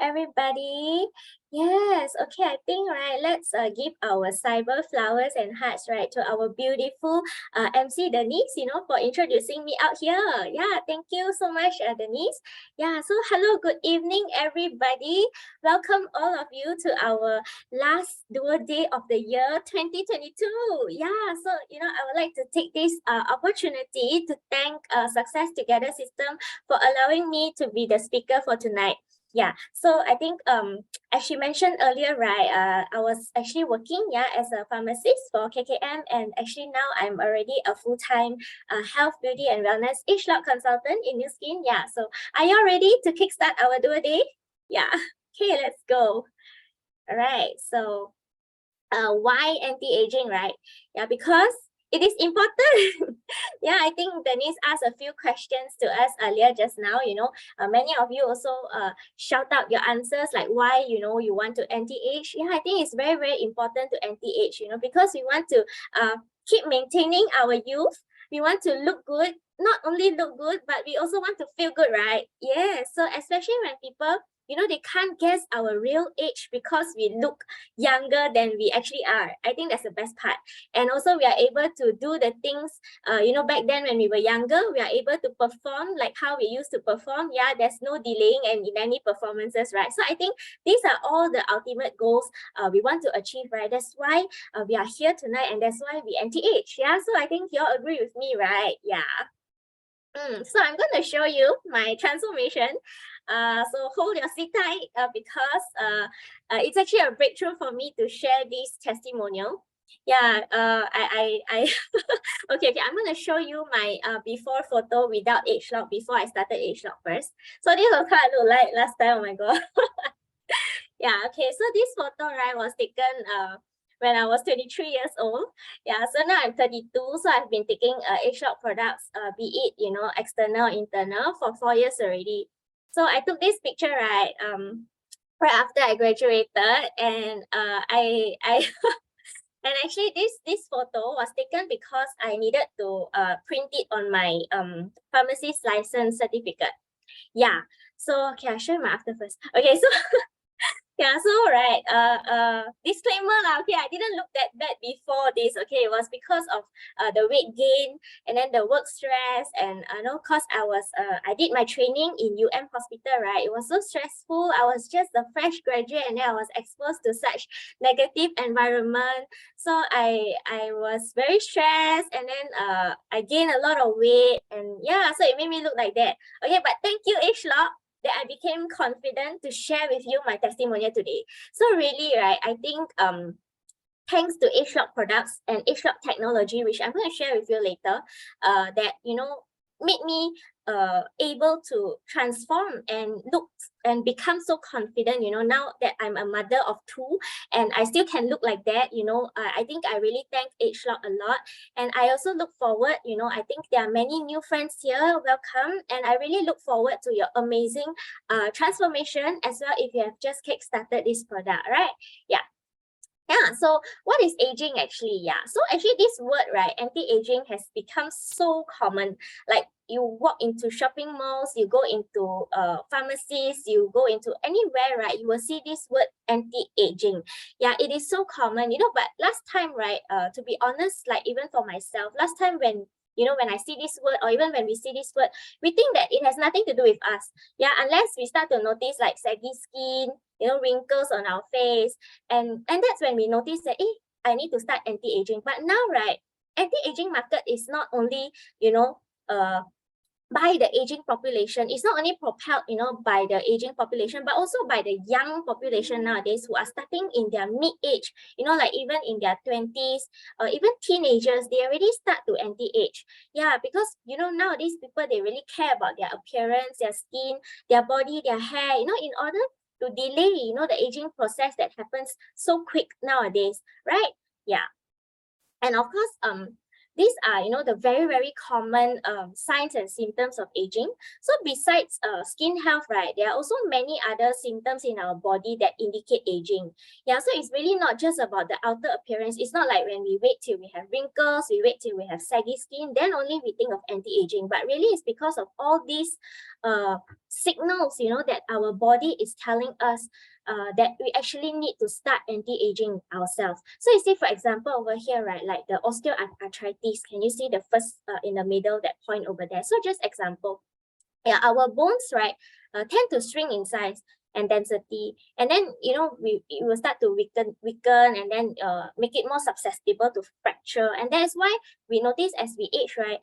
everybody. Yes, okay, I think, right, let's give our cyber flowers and hearts, right, to our beautiful MC Denise, for introducing me out here. Yeah, thank you so much, Denise. Yeah, so hello, good evening, everybody. Welcome all of you to our last dual day of the year 2022. Yeah, so, I would like to take this opportunity to thank Success Together System for allowing me to be the speaker for tonight. Yeah, so I think as she mentioned earlier, right, I was actually working as a pharmacist for KKM, and actually now I'm already a full-time health, beauty and wellness age-lock consultant in New Skin. Yeah, so are you ready to kickstart our dual day? Yeah, okay, let's go. All right, so why anti-aging, right? Yeah, because it is important. Yeah, I think Denise asked a few questions to us earlier just now. Many of you also shout out your answers, like why you want to anti-age. Yeah, I think it's very, very important to anti-age, because we want to keep maintaining our youth. We want to look good, not only look good, but we also want to feel good, right? Yeah, so especially when people, they can't guess our real age because we look younger than we actually are. I think that's the best part. And also we are able to do the things, back then when we were younger, we are able to perform like how we used to perform. Yeah, there's no delaying and in any performances, right? So I think these are all the ultimate goals we want to achieve, right? That's why we are here tonight, and that's why we anti-age. Yeah, so I think you all agree with me, right? Yeah. So I'm going to show you my transformation. So hold your seat tight because it's actually a breakthrough for me to share this testimonial. Yeah, okay, I'm going to show you my before photo without age lock before I started age lock first. So this was how I look like last time. Oh my god. Yeah, okay, so this photo, right, was taken when I was 23 years old. Yeah, so now I'm 32, so I've been taking age-lock products, be it, external, internal, for 4 years already. So I took this picture, right, right after I graduated, and I and actually this photo was taken because I needed to print it on my pharmacist license certificate. Yeah, so okay, I'll show you my after first. Okay, so yeah, so right, disclaimer lah. Okay, I didn't look that bad before this. Okay, it was because of the weight gain and then the work stress, and cause I did my training in hospital, right? It was so stressful. I was just a fresh graduate, and then I was exposed to such negative environment. So I was very stressed, and then I gained a lot of weight, and yeah, so it made me look like that. Okay, but thank you, H-Lock, that I became confident to share with you my testimonial today. So really, right, I think thanks to age-lock products and age-lock technology, which I'm going to share with you later, that made me able to transform and look and become so confident, now that I'm a mother of 2 and I still can look like that. I think I really thank age-lock a lot, and I also look forward, I think there are many new friends here. Welcome, and I really look forward to your amazing transformation as well if you have just kick-started this product, right? Yeah, so what is aging actually? Yeah, so actually this word, right, anti-aging, has become so common. Like you walk into shopping malls, you go into pharmacies, you go into anywhere, right, you will see this word anti-aging. Yeah, it is so common, but last time, right, to be honest, like even for myself, last time when when I see this word, or even when we see this word, we think that it has nothing to do with us. Yeah, unless we start to notice like saggy skin, wrinkles on our face, and that's when we notice that, I need to start anti-aging. But now, right, anti-aging market is not only, by the aging population. It's not only propelled, by the aging population, but also by the young population nowadays who are starting in their mid-age, like even in their 20s, or even teenagers, they already start to anti-age. Yeah, because, nowadays people, they really care about their appearance, their skin, their body, their hair, in order to delay, the aging process that happens so quick nowadays, right? Yeah. And of course, these are, the very, very common signs and symptoms of aging. So besides skin health, right, there are also many other symptoms in our body that indicate aging. Yeah, so it's really not just about the outer appearance. It's not like when we wait till we have wrinkles, we wait till we have saggy skin, then only we think of anti-aging. But really, it's because of all these signals, you know, that our body is telling us that we actually need to start anti-aging ourselves. So you see, for example, over here, right, like the osteoarthritis, can you see the first in the middle, that point over there? So just example, yeah, our bones, right, tend to shrink in size and density, and then, you know, it will start to weaken and then make it more susceptible to fracture. And that is why we notice as we age, right,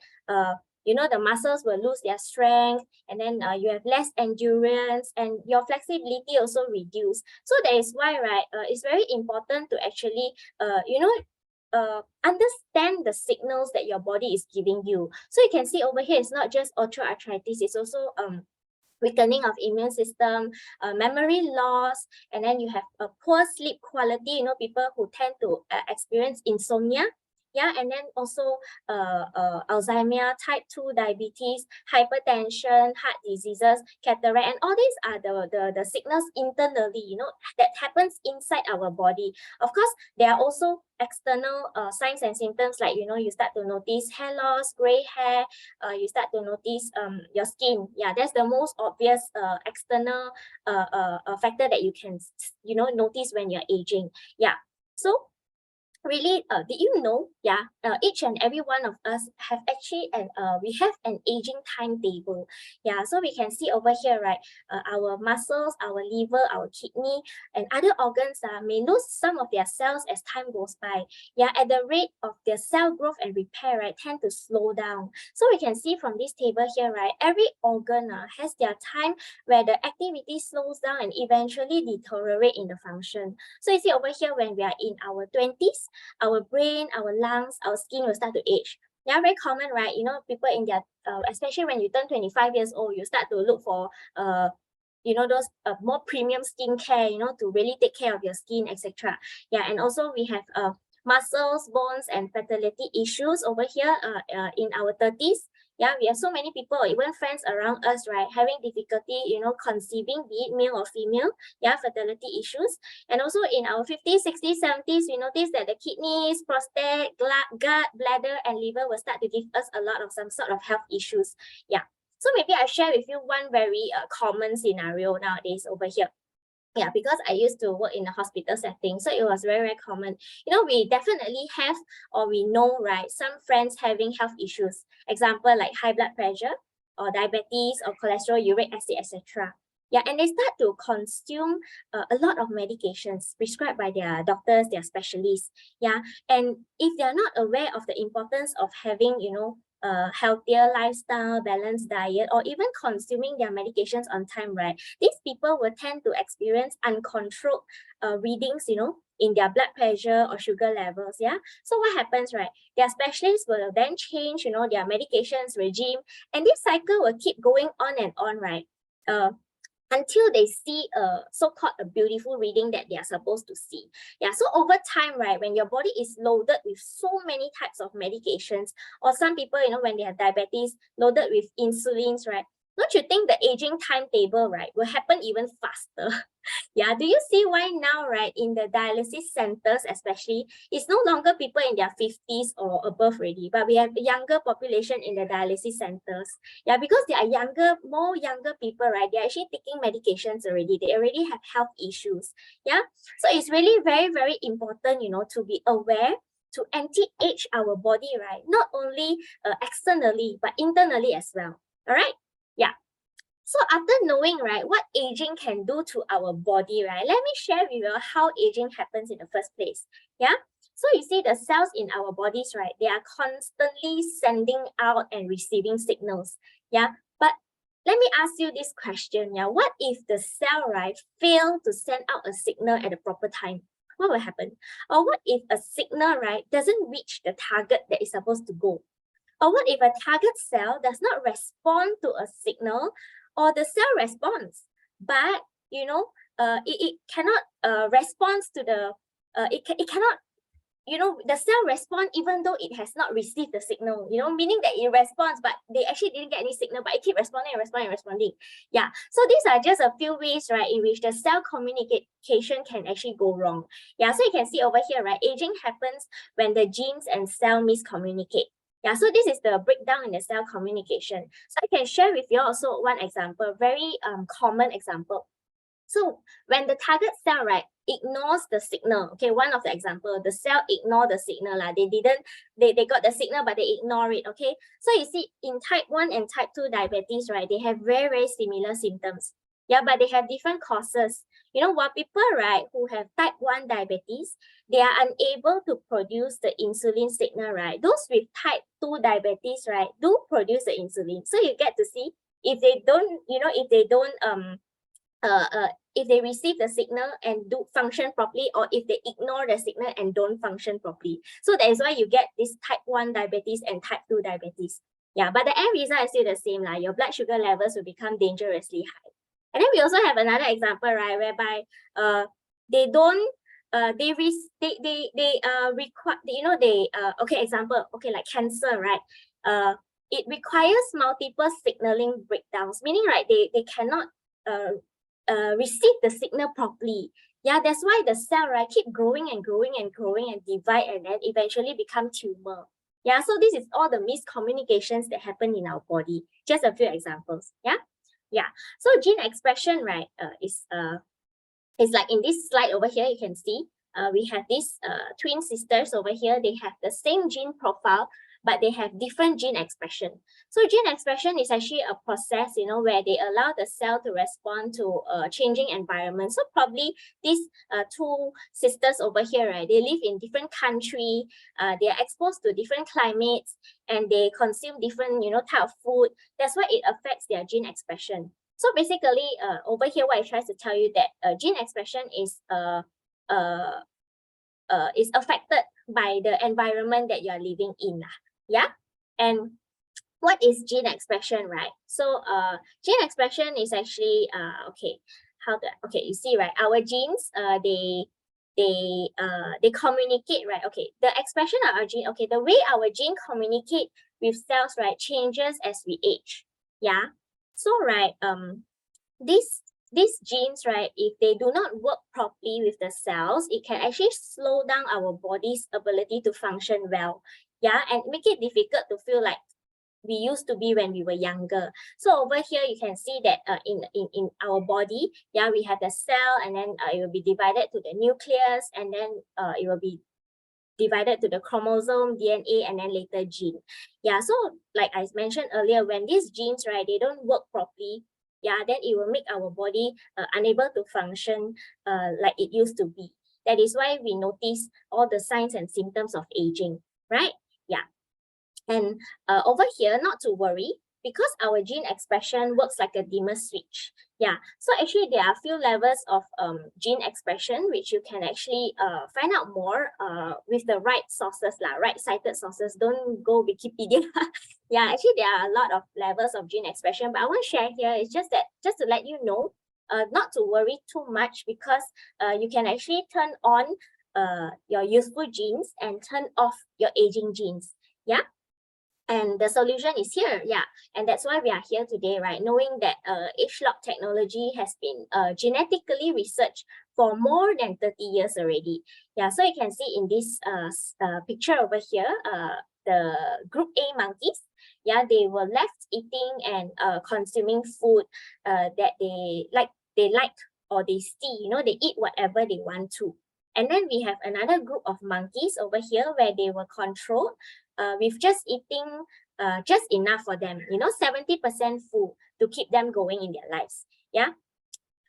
you know, the muscles will lose their strength, and then you have less endurance, and your flexibility also reduce. So that is why, right, it's very important to actually you know, understand the signals that your body is giving you. So you can see over here, it's not just osteoarthritis, it's also weakening of immune system, memory loss, and then you have a poor sleep quality, you know, people who tend to experience insomnia. Yeah, and then also Alzheimer, type 2 diabetes, hypertension, heart diseases, cataract, and all these are the signals internally, you know, that happens inside our body. Of course, there are also external signs and symptoms, like, you know, you start to notice hair loss, gray hair, you start to notice your skin. Yeah, that's the most obvious external factor that you can, you know, notice when you're aging. Yeah, so really, did you know, yeah, each and every one of us have actually we have an aging timetable. Yeah, so we can see over here, right, our muscles, our liver, our kidney, and other organs may lose some of their cells as time goes by. Yeah, at the rate of their cell growth and repair, right, tend to slow down. So we can see from this table here, right, every organ has their time where the activity slows down and eventually deteriorate in the function. So you see over here, when we are in our 20s, our brain, our lungs, our skin will start to age. Yeah, very common, right? You know, people in their, especially when you turn 25 years old, you start to look for, you know, those more premium skincare, you know, to really take care of your skin, etc. Yeah, and also we have muscles, bones, and fertility issues over here in our 30s. Yeah, we have so many people, even friends around us, right, having difficulty, you know, conceiving, be it male or female. Yeah, fertility issues. And also in our 50s, 60s, 70s, we notice that the kidneys, prostate, gut, bladder, and liver will start to give us a lot of some sort of health issues. Yeah. So maybe I share with you one very common scenario nowadays over here. Yeah, because I used to work in a hospital setting, so it was very, very common. You know, we definitely have, or we know, right, some friends having health issues. Example, like high blood pressure, or diabetes, or cholesterol, uric acid, etc. Yeah, and they start to consume a lot of medications prescribed by their doctors, their specialists. Yeah, and if they're not aware of the importance of having, you know, healthier lifestyle, balanced diet, or even consuming their medications on time, right, these people will tend to experience uncontrolled readings, you know, in their blood pressure or sugar levels. Yeah, so what happens, right, their specialists will then change, you know, their medications regime, and this cycle will keep going on and on, right, until they see a so-called a beautiful reading that they are supposed to see. Yeah, so over time, right, when your body is loaded with so many types of medications, or some people, you know, when they have diabetes, loaded with insulins, right, don't you think the aging timetable, right, will happen even faster? Yeah, do you see why now, right, in the dialysis centers especially, it's no longer people in their 50s or above already, but we have a younger population in the dialysis centers. Yeah, because they are younger, more younger people, right, they're actually taking medications already. They already have health issues. Yeah, so it's really very, very important, you know, to be aware, to anti-age our body, right, not only externally, but internally as well. All right? Yeah. So after knowing, right, what aging can do to our body, right, let me share with you how aging happens in the first place. Yeah. So you see the cells in our bodies, right, they are constantly sending out and receiving signals. Yeah. But let me ask you this question. Yeah. What if the cell, right, fail to send out a signal at the proper time? What will happen? Or what if a signal, right, doesn't reach the target that is supposed to go? Or what if a target cell does not respond to a signal, or the cell responds, but, you know, it cannot respond to the, it cannot, you know, the cell respond even though it has not received the signal, you know, meaning that it responds, but they actually didn't get any signal, but it keep responding and responding and responding. Yeah, so these are just a few ways, right, in which the cell communication can actually go wrong. Yeah, so you can see over here, right, aging happens when the genes and cell miscommunicate. Yeah, so this is the breakdown in the cell communication. So I can share with you also one example, very common example. So when the target cell, right, ignores the signal, okay, one of the example, the cell ignore the signal, they got the signal, but they ignore it, okay? So you see in type 1 and type 2 diabetes, right, they have very, very similar symptoms. Yeah, but they have different causes. You know, while people, right, who have type 1 diabetes, they are unable to produce the insulin signal, right? Those with type 2 diabetes, right, do produce the insulin. So you get to see if they don't, you know, if they don't if they receive the signal and do function properly, or if they ignore the signal and don't function properly. So that is why you get this type 1 diabetes and type 2 diabetes. Yeah, but the end result is still the same. Your blood sugar levels will become dangerously high. And then we also have another example, right, whereby they don't require, you know, okay, example, okay, like cancer, right? It requires multiple signaling breakdowns, meaning, right, they cannot receive the signal properly. Yeah, that's why the cell, right, keep growing and growing and growing and divide and then eventually become tumor. Yeah, so this is all the miscommunications that happen in our body. Just a few examples. Yeah. So gene expression, right, is like in this slide over here, you can see we have these twin sisters over here. They have the same gene profile, but they have different gene expression. So gene expression is actually a process, you know, where they allow the cell to respond to changing environment. So probably these two sisters over here, right, they live in different country, they are exposed to different climates, and they consume different, you know, type of food. That's why it affects their gene expression. So basically, over here, what I try to tell you that gene expression is affected by the environment that you are living in. Yeah, and what is gene expression, right? So gene expression is actually okay. Okay, you see, right? Our genes they communicate, right? Okay, the expression of our gene, okay, the way our gene communicate with cells, right, changes as we age. Yeah. So, right, these genes, right, if they do not work properly with the cells, it can actually slow down our body's ability to function well. Yeah, and make it difficult to feel like we used to be when we were younger. So over here, you can see that in our body, yeah, we have the cell, and then it will be divided to the nucleus, and then it will be divided to the chromosome, DNA, and then later gene. Yeah, so like I mentioned earlier, when these genes, right, they don't work properly, yeah, then it will make our body unable to function like it used to be. That is why we notice all the signs and symptoms of aging, right? Yeah. And over here, not to worry, because our gene expression works like a dimmer switch. Yeah, so actually there are a few levels of gene expression which you can actually find out more with the right sources, right cited sources. Don't go Wikipedia. Yeah, actually there are a lot of levels of gene expression, but I want to share here is just to let you know, not to worry too much, because you can actually turn on your useful genes and turn off your aging genes. Yeah. And the solution is here, yeah. And that's why we are here today, right? Knowing that age-lock technology has been genetically researched for more than 30 years already. Yeah, so you can see in this picture over here, the group A monkeys, yeah, they were left eating and consuming food that they like or they see, you know, they eat whatever they want to. And then we have another group of monkeys over here where they were controlled with just eating just enough for them, you know, 70% full to keep them going in their lives. Yeah.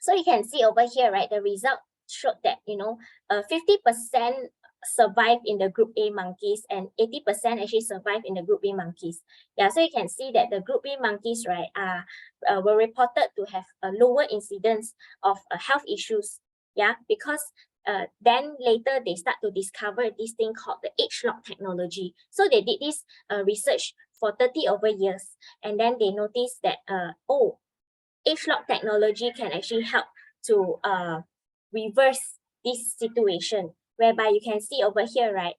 So you can see over here, right, the result showed that, you know, 50% survive in the group A monkeys and 80% actually survive in the group B monkeys. Yeah, so you can see that the group B monkeys, right, were reported to have a lower incidence of health issues. Yeah, because then later they start to discover this thing called the age-lock technology. So they did this research for 30 over years, and then they noticed that oh, age-lock technology can actually help to reverse this situation, whereby you can see over here, right,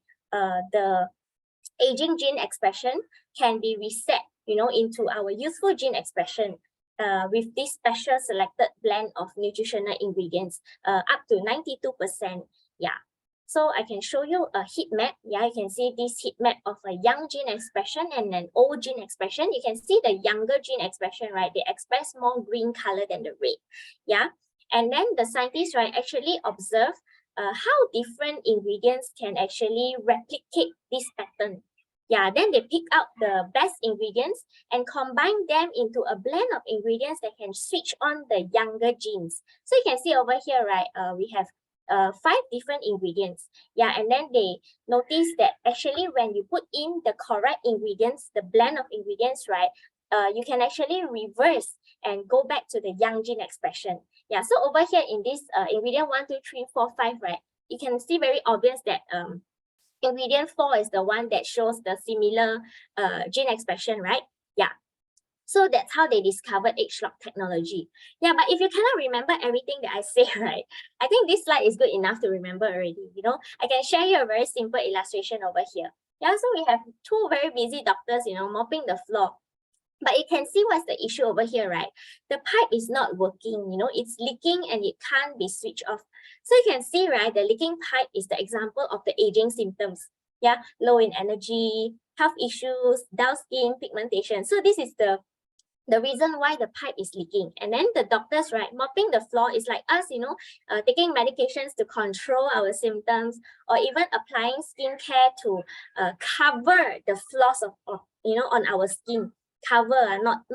the aging gene expression can be reset, you know, into our useful gene expression with this special selected blend of nutritional ingredients up to 92%. Yeah. So I can show you a heat map. Yeah, you can see this heat map of a young gene expression and an old gene expression. You can see the younger gene expression, right? They express more green color than the red. Yeah. And then the scientists, right, actually observe how different ingredients can actually replicate this pattern. Yeah, then they pick out the best ingredients and combine them into a blend of ingredients that can switch on the younger genes. So you can see over here, right, we have 5 different ingredients. Yeah, and then they notice that actually when you put in the correct ingredients, the blend of ingredients, right, you can actually reverse and go back to the young gene expression. Yeah, so over here in this ingredient 1, 2, 3, 4, 5, right, you can see very obvious that ingredient 4 is the one that shows the similar gene expression, right? Yeah. So that's how they discovered age-lock technology. Yeah, but if you cannot remember everything that I say, right, I think this slide is good enough to remember already. You know, I can share you a very simple illustration over here. Yeah, so we have 2 very busy doctors, you know, mopping the floor. But you can see what's the issue over here, right? The pipe is not working, you know, it's leaking and it can't be switched off. So you can see, right, the leaking pipe is the example of the aging symptoms. Yeah, low in energy, health issues, dull skin, pigmentation. So this is the reason why the pipe is leaking. And then the doctors, right, mopping the floor is like us, you know, taking medications to control our symptoms, or even applying skincare to cover the flaws of you know, on our skin. Cover, not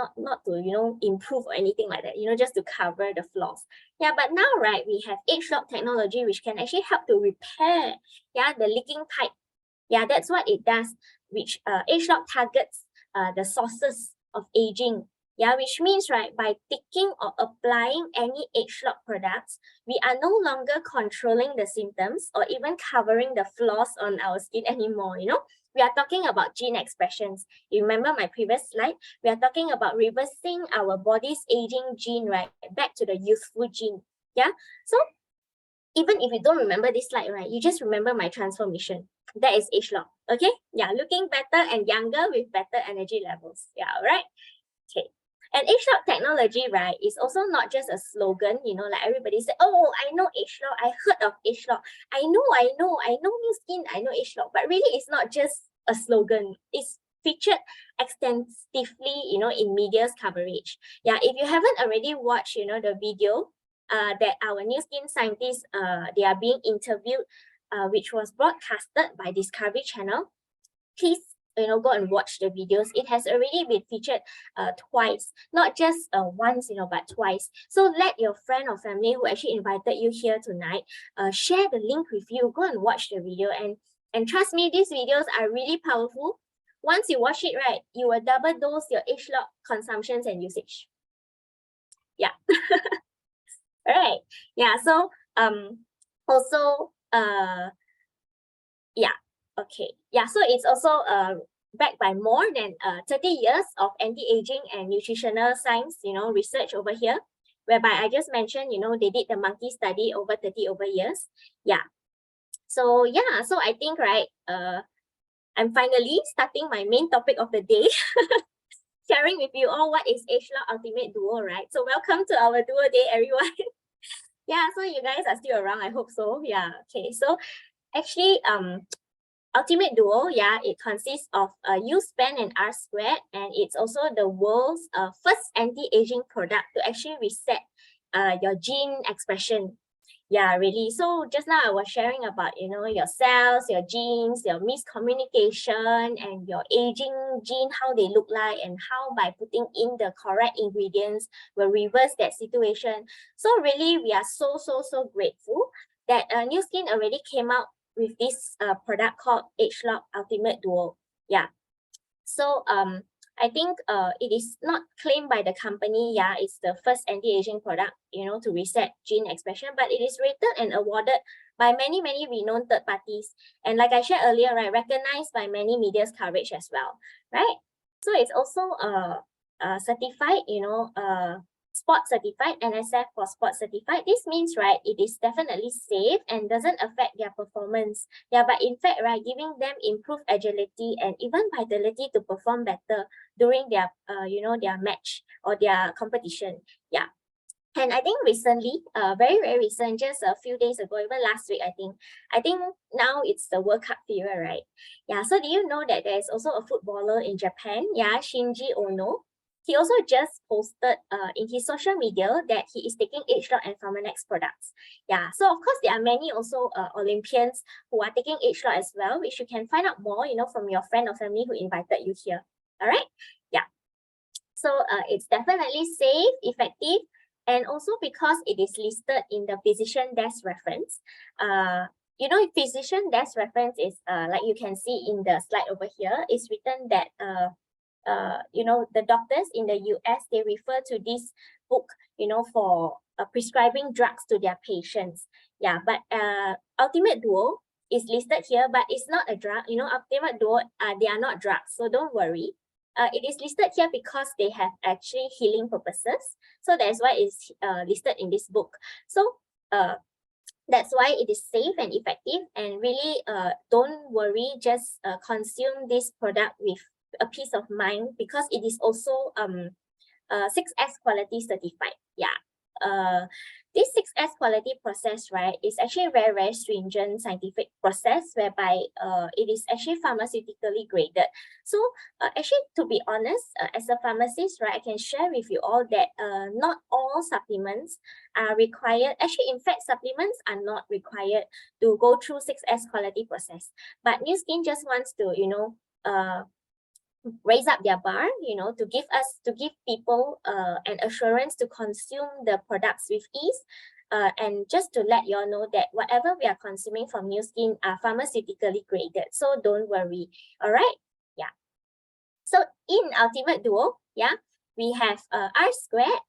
to, you know, improve or anything like that, you know, just to cover the flaws. Yeah, but now, right, we have age-lock technology which can actually help to repair, yeah, the leaking pipe. Yeah, that's what it does, which age-lock targets the sources of aging. Yeah, which means, right, by taking or applying any age-lock products, we are no longer controlling the symptoms or even covering the flaws on our skin anymore, you know. We are talking about gene expressions. You remember my previous slide? We are talking about reversing our body's aging gene, right, back to the youthful gene. Yeah, so even if you don't remember this slide, right, you just remember my transformation. That is age-lock, okay? Yeah, looking better and younger with better energy levels. Yeah, all right? Okay. And age-lock technology, right, is also not just a slogan, you know, like everybody say, oh, I know age-lock, I heard of age-lock, I know new skin, I know age-lock, but really it's not just a slogan. It's featured extensively, you know, in media's coverage. Yeah, if you haven't already watched, you know, the video that our new skin scientists, they are being interviewed, which was broadcasted by Discovery Channel, please, you know, go and watch the videos. It has already been featured twice, not just once, you know, but twice. So let your friend or family who actually invited you here tonight share the link with you. Go and watch the video, and trust me, these videos are really powerful. Once you watch it, right, you will double dose your age-lock consumptions and usage. Yeah. All right. Yeah. So also yeah. Okay. Yeah, so it's also backed by more than 30 years of anti-aging and nutritional science, you know, research over here, whereby I just mentioned, you know, they did the monkey study over 30 years. Yeah. So yeah, so I think, right, I'm finally starting my main topic of the day, sharing with you all what is age-lock Ultimate Duo, right? So welcome to our DuoDay, everyone. Yeah, so you guys are still around, I hope so. Yeah, okay. So actually, Ultimate Duo, yeah, it consists of U span and R squared, and it's also the world's first anti-aging product to actually reset your gene expression. Yeah, really. So just now I was sharing about, you know, your cells, your genes, your miscommunication, and your aging gene, how they look like, and how by putting in the correct ingredients will reverse that situation. So really, we are so grateful that New Skin already came out with this product called age-lock Ultimate Duo. Yeah. So I think it is not claimed by the company. Yeah, it's the first anti-aging product, you know, to reset gene expression, but it is rated and awarded by many renowned third parties. And like I shared earlier, right, recognized by many media's coverage as well, right? So it's also certified, you know, sport certified, NSF for sport certified. This means, right, it is definitely safe and doesn't affect their performance. Yeah, but in fact, right, giving them improved agility and even vitality to perform better during their, you know, their match or their competition. Yeah. And I think recently, very, very recent, just a few days ago, even last week, I think now it's the World Cup period, right? Yeah, so do you know that there's also a footballer in Japan, yeah, Shinji Ono? He also just posted in his social media that he is taking ageLOC and Pharmanex products. Yeah, so of course there are many also Olympians who are taking ageLOC as well, which you can find out more, from your friend or family who invited you here. All right, yeah. So it's definitely safe, effective, and also because it is listed in the physician desk reference. Physician desk reference is like you can see in the slide over here, it's written that the doctors in the US, they refer to this book, for prescribing drugs to their patients. Yeah, but Ultimate Duo is listed here, but it's not a drug. Ultimate Duo, they are not drugs, so don't worry. It is listed here because they have actually healing purposes. So that's why it's listed in this book. So that's why it is safe and effective, and really don't worry, just consume this product with a peace of mind, because it is also 6S quality certified. Yeah. This 6S quality process, right, is actually a very, very stringent scientific process whereby it is actually pharmaceutically graded. So actually, to be honest, as a pharmacist, right, I can share with you all that not all supplements are required. Actually, in fact, supplements are not required to go through 6S quality process. But Nu Skin just wants to, raise up their bar, to give people an assurance to consume the products with ease. And just to let you all know that whatever we are consuming from Nu Skin are pharmaceutically graded. So don't worry. All right. Yeah. So in Ultimate Duo, yeah, we have R squared.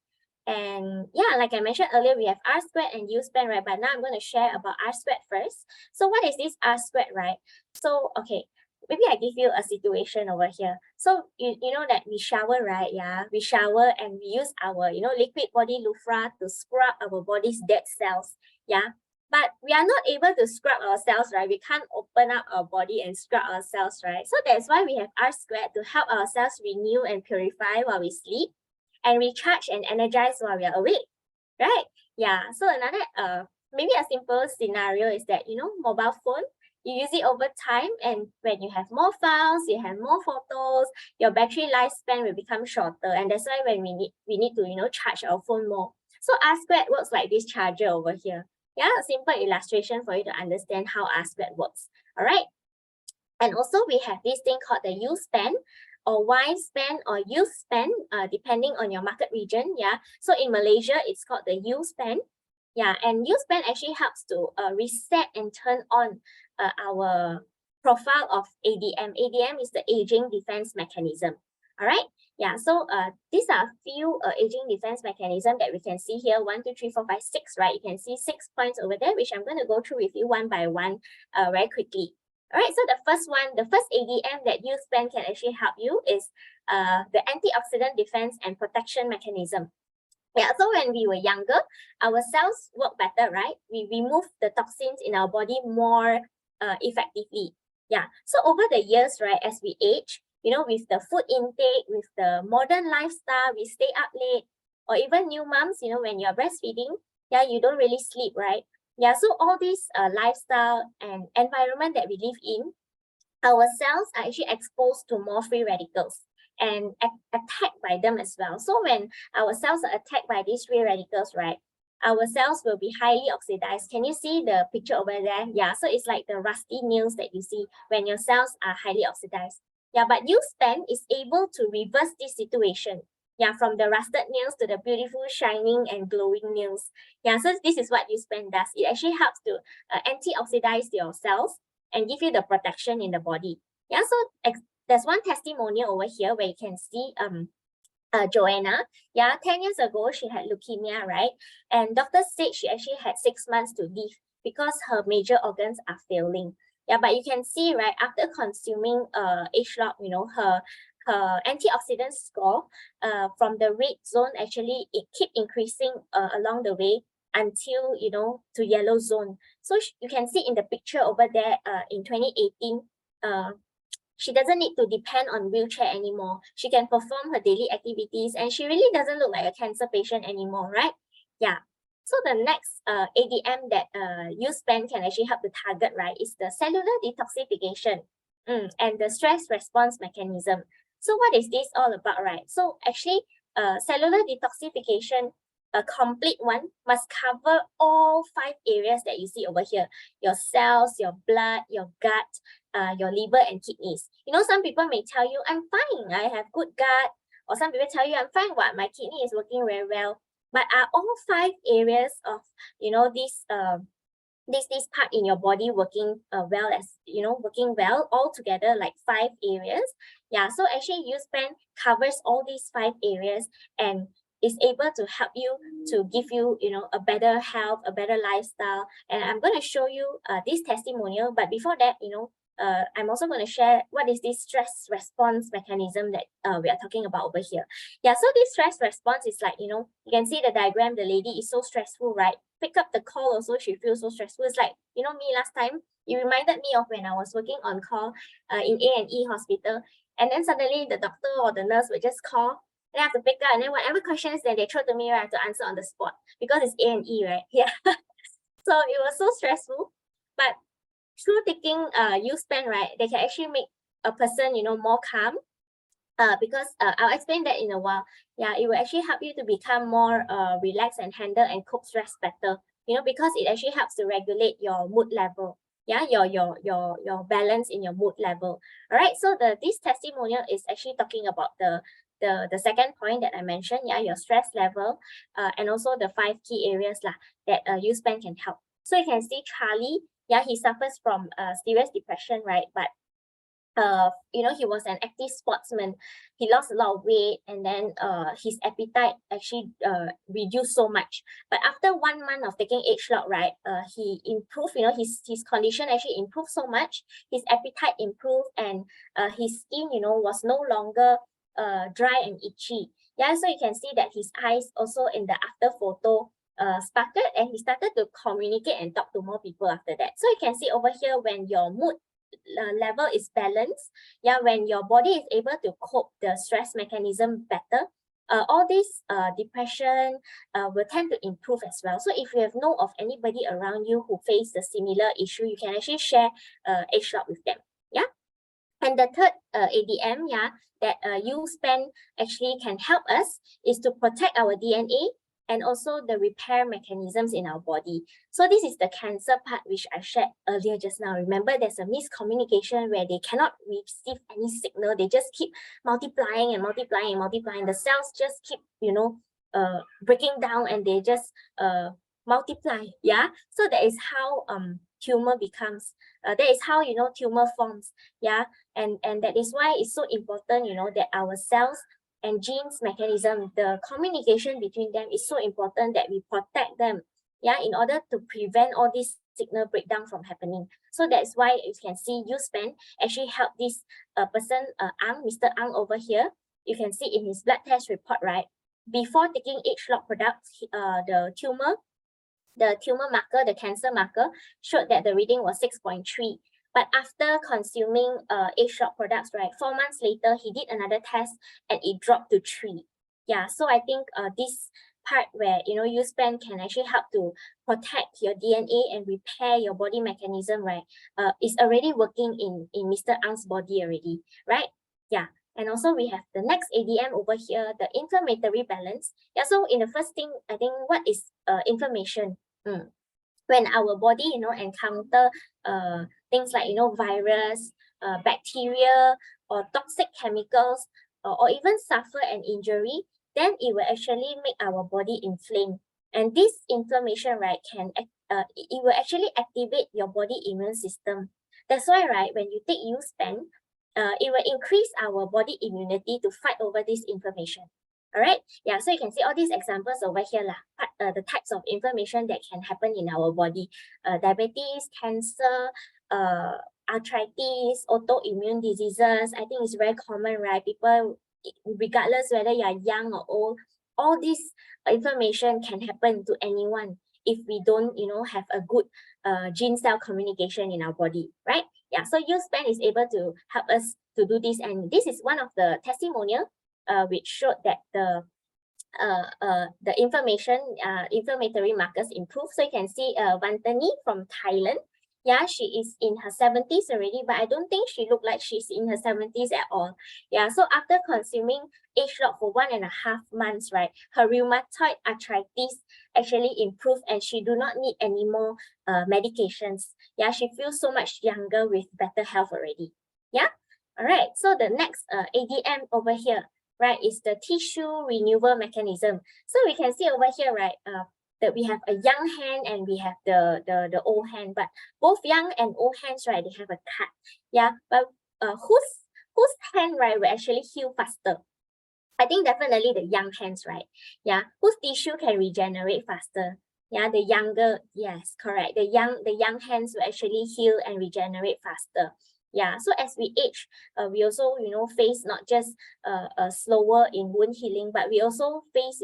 And yeah, like I mentioned earlier, we have R squared and U span, right? But now I'm going to share about R squared first. So what is this R squared, right? So, okay, maybe I give you a situation over here. So you know that we shower, right? Yeah, we shower and we use our, liquid body loofah to scrub our body's dead cells. Yeah. But we are not able to scrub ourselves, right? We can't open up our body and scrub ourselves, right? So that's why we have R squared to help ourselves renew and purify while we sleep, and recharge and energize while we are awake, right? Yeah. So another maybe a simple scenario is that, mobile phone, you use it over time, and when you have more files, you have more photos, your battery lifespan will become shorter, and that's why when we need to charge our phone more. So R squared works like this charger over here. Yeah, a simple illustration for you to understand how R squared works. All right. And also we have this thing called the U span, or Y span, or U span, depending on your market region. Yeah. So in Malaysia, it's called the U span. Yeah, and U span actually helps to reset and turn on our profile of ADM. ADM is the aging defense mechanism. All right. Yeah. So these are a few aging defense mechanism that we can see here. 1, 2, 3, 4, 5, 6. Right. You can see 6 points over there, which I'm going to go through with you one by one, very quickly. All right, so the first ADM that U span can actually help you is the antioxidant defense and protection mechanism. Yeah, so when we were younger, our cells work better, right? We remove the toxins in our body more effectively. Yeah, so over the years, right, as we age, with the food intake, with the modern lifestyle, we stay up late, or even new moms, when you're breastfeeding, yeah, you don't really sleep, right? Yeah, so all these lifestyle and environment that we live in, our cells are actually exposed to more free radicals and attacked by them as well. So when our cells are attacked by these free radicals, right, our cells will be highly oxidized. Can you see the picture over there? Yeah, so it's like the rusty nails that you see when your cells are highly oxidized. Yeah, but U span is able to reverse this situation. Yeah, from the rusted nails to the beautiful, shining, and glowing nails. Yeah, so this is what U span does. It actually helps to antioxidize your cells and give you the protection in the body. Yeah, so there's one testimonial over here where you can see Joanna. Yeah, 10 years ago, she had leukemia, right? And doctors said she actually had 6 months to live because her major organs are failing. Yeah, but you can see, right, after consuming ageLOC, her antioxidant score from the red zone, actually it keep increasing along the way until to yellow zone. So you can see in the picture over there in 2018, she doesn't need to depend on wheelchair anymore. She can perform her daily activities, and she really doesn't look like a cancer patient anymore, right? Yeah. So the next ADM that U-Span can actually help to target, right, is the cellular detoxification and the stress response mechanism. So what is this all about, right? So actually, cellular detoxification, a complete one, must cover all 5 areas that you see over here: your cells, your blood, your gut, your liver and kidneys. You know, some people may tell you, I'm fine, I have good gut, or some people tell you, I'm fine, what, my kidney is working very well. But are all 5 areas of, you know, this part in your body working well, as you know, working well all together, like 5 areas? Yeah, so actually U-Span covers all these 5 areas and is able to help you to give you, you know, a better health, a better lifestyle. And I'm going to show you this testimonial, but before that, you know, I'm also going to share what is this stress response mechanism that we are talking about over here. Yeah, so this stress response is like, you know, you can see the diagram, the lady is so stressful, right? Pick up the call also, she feels so stressful. It's like, you know, me last time, it reminded me of when I was working on call in A&E hospital. And then suddenly the doctor or the nurse would just call, and I have to pick up, and then whatever questions that they throw to me, I have to answer on the spot because it's A&E, right? Yeah. So it was so stressful. But through taking U-Span, right, they can actually make a person, you know, more calm. Because I'll explain that in a while. Yeah, it will actually help you to become more relaxed and handle and cope stress better. You know, because it actually helps to regulate your mood level. Yeah, your balance in your mood level. All right. So this testimonial is actually talking about the second point that I mentioned. Yeah, your stress level, and also the 5 key areas lah that U-Span can help. So you can see Charlie. Yeah, he suffers from serious depression, right? But you know, he was an active sportsman. He lost a lot of weight, and then his appetite actually reduced so much. But after 1 month of taking H-Log, right, he improved. You know, his condition actually improved so much. His appetite improved, and his skin, you know, was no longer dry and itchy. Yeah, so you can see that his eyes also in the after photo sparkled, and he started to communicate and talk to more people after that. So you can see over here, when your mood level is balanced, yeah, when your body is able to cope the stress mechanism better, all this depression will tend to improve as well. So if you have know of anybody around you who face the similar issue, you can actually share H-Log with them. Yeah. And the third ADM, yeah, that U-Span actually can help us is to protect our DNA and also the repair mechanisms in our body. So this is the cancer part, which I shared earlier just now. Remember, there's a miscommunication where they cannot receive any signal. They just keep multiplying and multiplying and multiplying. The cells just keep, you know, breaking down, and they just multiply. Yeah. So that is how tumor becomes. That is how, you know, tumor forms. Yeah. And that is why it's so important, you know, that our cells and genes mechanism, the communication between them is so important that we protect them, yeah, in order to prevent all this signal breakdown from happening. So that's why you can see U-Span actually help this person, Mr. Ang over here. You can see in his blood test report, right, before taking H-Log products, the tumor marker, the cancer marker, showed that the reading was 6.3. But after consuming H-Log products, right, 4 months later, he did another test and it dropped to 3. Yeah, so I think this part where, you know, U-Span can actually help to protect your DNA and repair your body mechanism, right, is already working in Mr. Ang's body already, right? Yeah. And also we have the next ADM over here, the inflammatory balance. Yeah, so in the first thing, I think, what is inflammation? When our body, you know, encounter things like, you know, virus, bacteria, or toxic chemicals, or even suffer an injury, then it will actually make our body inflame. And this inflammation, right, it will actually activate your body immune system. That's why, right, when you take U-Span, it will increase our body immunity to fight over this inflammation. All right. Yeah. So you can see all these examples over here lah. The types of inflammation that can happen in our body: diabetes, cancer, arthritis, autoimmune diseases. I think it's very common, right? People, regardless whether you are young or old, all this inflammation can happen to anyone if we don't, you know, have a good gene cell communication in our body, right? Yeah. So U-Span is able to help us to do this, and this is one of the testimonial which showed that the the inflammatory markers improve. So you can see Vantani from Thailand. Yeah, she is in her 70s already, but I don't think she looked like she's in her 70s at all. Yeah, so after consuming H-Lock for 1.5 months, right, her rheumatoid arthritis actually improved and she do not need any more medications. Yeah, she feels so much younger with better health already. Yeah, all right, so the next ADM over here, right, is the tissue renewal mechanism. So we can see over here, right, that we have a young hand and we have the old hand, but both young and old hands, right, they have a cut. Yeah, but whose hand, right, will actually heal faster? I think definitely the young hands, right? Yeah, whose tissue can regenerate faster? Yeah, the younger, yes, correct. The young hands will actually heal and regenerate faster. Yeah, so as we age, we also, face not just slower in wound healing, but we also face,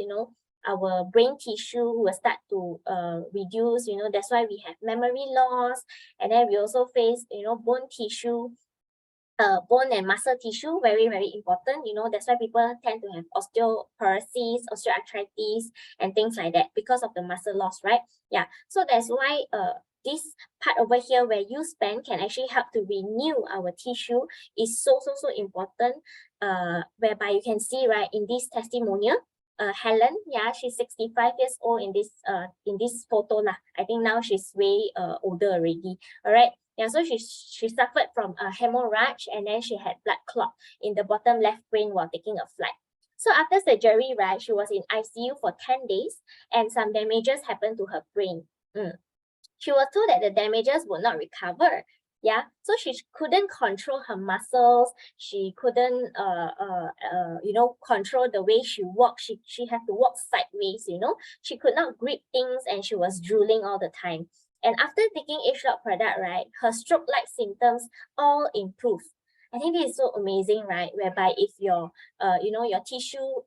our brain tissue will start to reduce. That's why we have memory loss, and then we also face, bone tissue, bone and muscle tissue, very, very important. That's why people tend to have osteoporosis, osteoarthritis, and things like that because of the muscle loss, right? Yeah, so that's why this part over here where U-span can actually help to renew our tissue is so important, whereby you can see, right, in this testimonial, Helen, yeah, she's 65 years old in this photo lah. I think now she's way older already. All right. Yeah, so she suffered from a hemorrhage and then she had blood clot in the bottom left brain while taking a flight. So after surgery, right, she was in ICU for 10 days and some damages happened to her brain. She was told that the damages would not recover. Yeah, so she couldn't control her muscles. She couldn't, control the way she walked. She had to walk sideways. She could not grip things and she was drooling all the time. And after taking H-Lock product, right, her stroke-like symptoms all improved. I think this is so amazing, right? Whereby if your tissue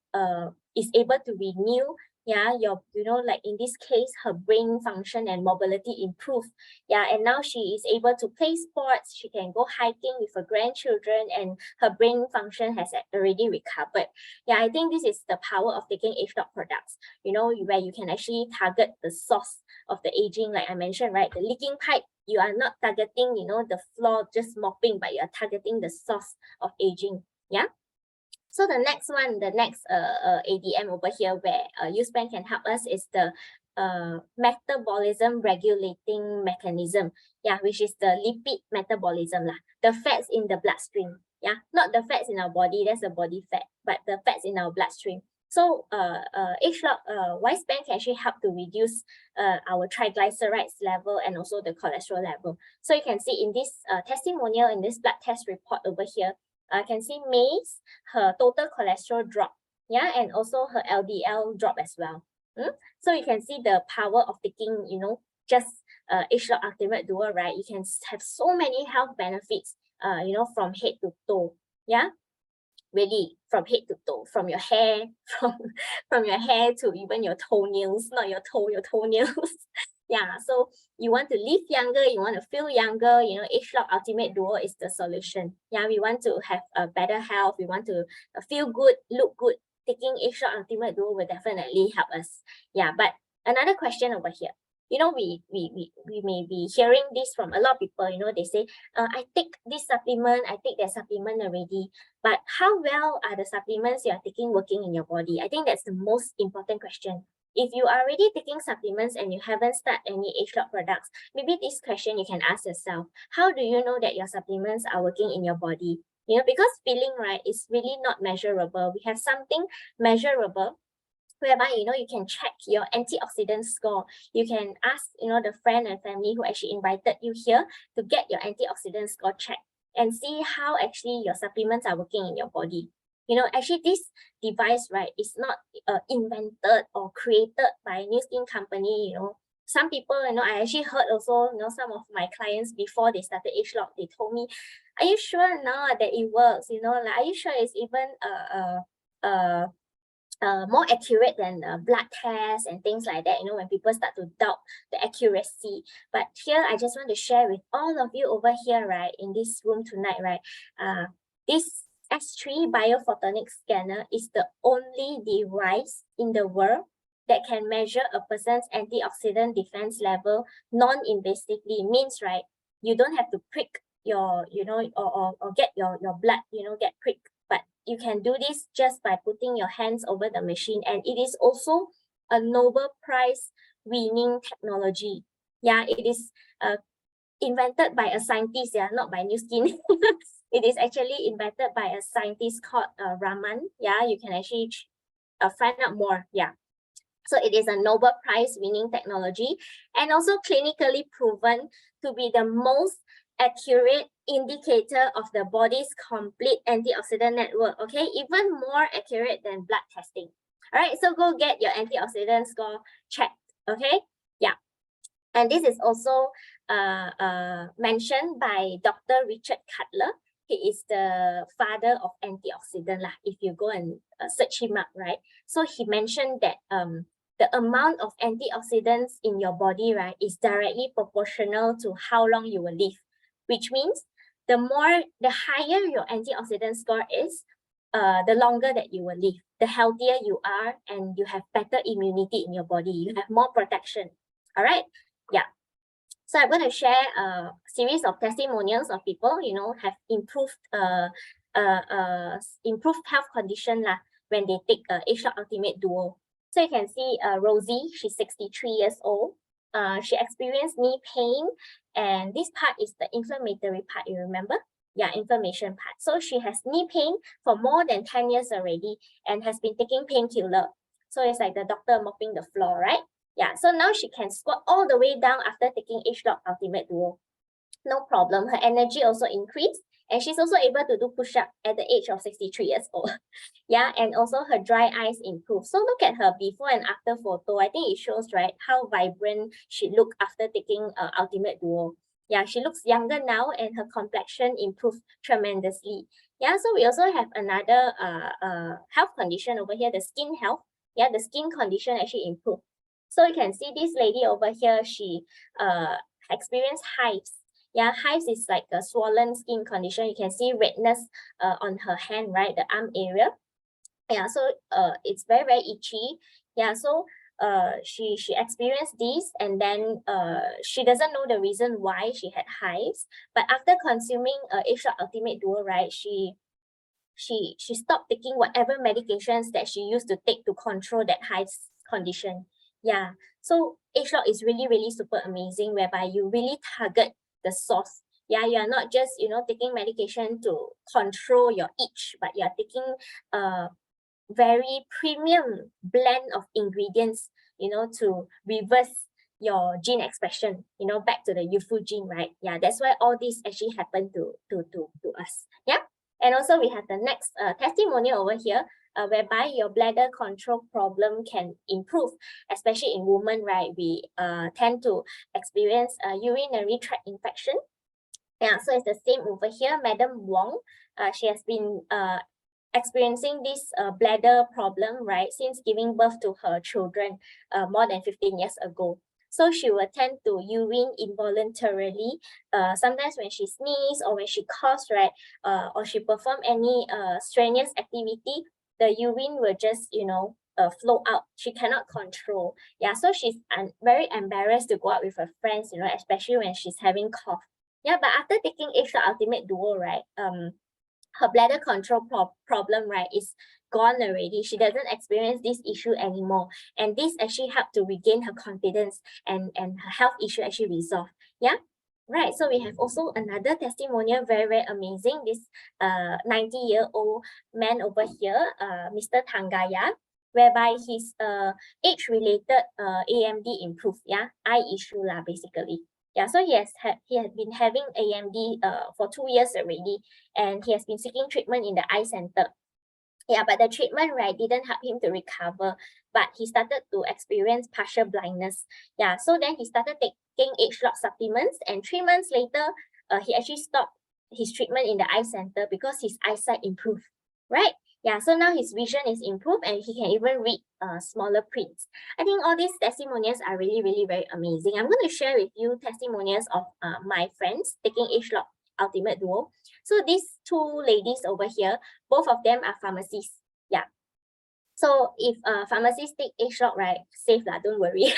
is able to renew, yeah, like in this case, her brain function and mobility improved. Yeah, and now she is able to play sports. She can go hiking with her grandchildren and her brain function has already recovered. Yeah, I think this is the power of taking H-Lock products, where you can actually target the source of the aging, like I mentioned, right? The leaking pipe, you are not targeting, the floor just mopping, but you are targeting the source of aging. Yeah. So the next ADM over here where U-span can help us is the metabolism regulating mechanism. Yeah, which is the lipid metabolism lah. The fats in the bloodstream. Yeah, not the fats in our body, that's the body fat, but the fats in our bloodstream. So H-Lock Y-span can actually help to reduce our triglycerides level and also the cholesterol level. So you can see in this testimonial, in this blood test report over here, I can see May's, her total cholesterol drop, yeah, and also her LDL drop as well. So you can see the power of taking, just H-Lock Ultimate Duo, right? You can have so many health benefits, from head to toe, yeah. Really, from head to toe, from your hair, from your hair to even your toenails, not your toe, your toenails. Yeah, so you want to live younger, you want to feel younger, H-Lock Ultimate Duo is the solution. Yeah, we want to have a better health, we want to feel good, look good. Taking H-Lock Ultimate Duo will definitely help us. Yeah, but another question over here. We may be hearing this from a lot of people, they say, I take this supplement, I take that supplement already, but how well are the supplements you are taking working in your body? I think that's the most important question. If you are already taking supplements and you haven't started any H-Lock products, maybe this question you can ask yourself, how do you know that your supplements are working in your body? Because feeling, right, is really not measurable. We have something measurable whereby, you can check your antioxidant score. You can ask, the friend and family who actually invited you here to get your antioxidant score checked and see how actually your supplements are working in your body. Actually this device, right, is not invented or created by a new skin company. Some people, I actually heard also, some of my clients before they started H-Lock, they told me, are you sure now that it works? Like, are you sure it's even more accurate than blood tests and things like that, when people start to doubt the accuracy. But here, I just want to share with all of you over here, right, in this room tonight, right, this S3 biophotonic scanner is the only device in the world that can measure a person's antioxidant defense level non-invasively. Means, right, you don't have to prick your, or get your blood, get pricked, but you can do this just by putting your hands over the machine. And it is also a Nobel Prize winning technology. Yeah, it is invented by a scientist, yeah, not by New Skin. It is actually invented by a scientist called Raman. Yeah, you can actually find out more. Yeah. So it is a Nobel Prize winning technology and also clinically proven to be the most accurate indicator of the body's complete antioxidant network. Okay, even more accurate than blood testing. All right, so go get your antioxidant score checked. Okay, yeah. And this is also mentioned by Dr. Richard Cutler. He is the father of antioxidant lah. If you go and search him up, right? So he mentioned that the amount of antioxidants in your body, right, is directly proportional to how long you will live, which means the higher your antioxidant score is, the longer that you will live, the healthier you are, and you have better immunity in your body. You have more protection. All right. Yeah. So I'm going to share a series of testimonials of people, have improved improved health condition lah when they take H-Lock Ultimate Duo. So you can see Rosie, she's 63 years old. She experienced knee pain, and this part is the inflammatory part, you remember? Yeah, inflammation part. So she has knee pain for more than 10 years already and has been taking painkiller. So it's like the doctor mopping the floor, right? Yeah, so now she can squat all the way down after taking H-Lock Ultimate Duo. No problem. Her energy also increased, and she's also able to do push-up at the age of 63 years old. Yeah, and also her dry eyes improved. So look at her before and after photo. I think it shows, right, how vibrant she looked after taking Ultimate Duo. Yeah, she looks younger now, and her complexion improved tremendously. Yeah, so we also have another health condition over here, the skin health. Yeah, the skin condition actually improved. So you can see this lady over here, she experienced hives. Yeah, hives is like a swollen skin condition. You can see redness on her hand, right, the arm area. Yeah, so it's very, very itchy. Yeah, so she experienced this, and then she doesn't know the reason why she had hives. But after consuming H-Lock Ultimate Duo, right, she stopped taking whatever medications that she used to take to control that hives condition. Yeah, so H-Lock is really, really super amazing, whereby you really target the source. Yeah, you're not just, taking medication to control your itch, but you're taking a very premium blend of ingredients, to reverse your gene expression, back to the youthful gene, right? Yeah, that's why all this actually happened to us. Yeah, and also we have the next testimonial over here, whereby your bladder control problem can improve, especially in women, right? We tend to experience urinary tract infection. Yeah, so it's the same over here. Madam Wong, she has been experiencing this bladder problem, right, since giving birth to her children more than 15 years ago. So she will tend to urine involuntarily, sometimes when she sneezes or when she coughs, right, or she perform any strenuous activity, the urine will just, flow out. She cannot control. Yeah, so she's very embarrassed to go out with her friends, especially when she's having cough. Yeah, but after taking H-Lock Ultimate Duo, right, her bladder control problem, right, is gone already. She doesn't experience this issue anymore. And this actually helped to regain her confidence, and her health issue actually resolved. Yeah. Right, so we have also another testimonial, very, very amazing. This 90-year-old man over here, Mr. Tangaya, whereby his age-related AMD improved, yeah, eye issue lah, basically. Yeah, so he has been having AMD for 2 years already, and he has been seeking treatment in the eye center. Yeah, but the treatment, right, didn't help him to recover, but he started to experience partial blindness. Yeah, so then he started taking H-Lock supplements, and 3 months later, he actually stopped his treatment in the eye center because his eyesight improved, right? Yeah, so now his vision is improved, and he can even read smaller prints. I think all these testimonials are really, really very amazing. I'm going to share with you testimonials of my friends taking H-Lock Ultimate Duo. So these two ladies over here, both of them are pharmacists. Yeah. So if pharmacists take age lock, right, safe lah, don't worry.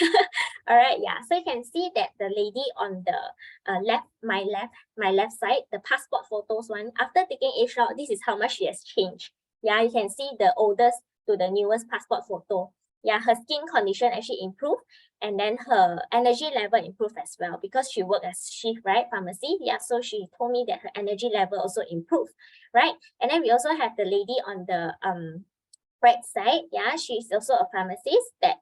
All right, yeah. So you can see that the lady on the my left side, the passport photos one, after taking age lock, this is how much she has changed. Yeah, you can see the oldest to the newest passport photo. Yeah, her skin condition actually improved, and then her energy level improved as well because she worked as shift, right, pharmacy. Yeah, so she told me that her energy level also improved, right? And then we also have the lady on the right side. Yeah, she's also a pharmacist that